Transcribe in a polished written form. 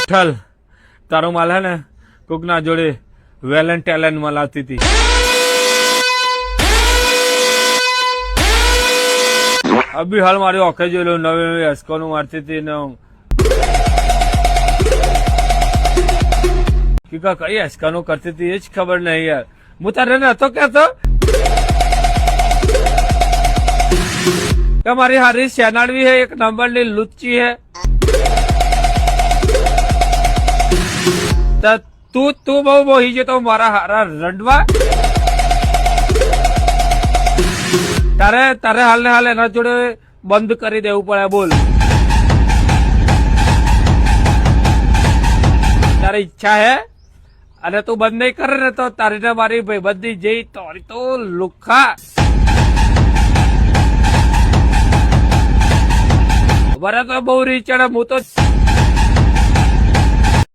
વિઠ્ઠલ તારો માલ હે ને કોકના જોડે વેલેન્ટ ટેલેન્ટ મલાવતી હતી. અભી હાલ મારી ઓખે જોઈ લો નવી નવી હસકોનું મારતી હતી ને કઈ હસકાનું કરતી હતી એ જ ખબર નહીં યાર. હું તારે નતો કહેતો કે મારી હારી સેનાડવી હે એક નંબર ની લુચ્ચી હે. તું બહુ બોહી જતો મારા હારા રડવા. તારે હાલ ને હાલ એના જોડે બંધ કરી દેવું પડે. બોલ તારી ઈચ્છા હે અને તું બંધ નહીં કરે ને તો તારી ને મારી ભાઈ બધી જઈ તારી તો લુખા બરા તો બહુ રીચડે. હું તો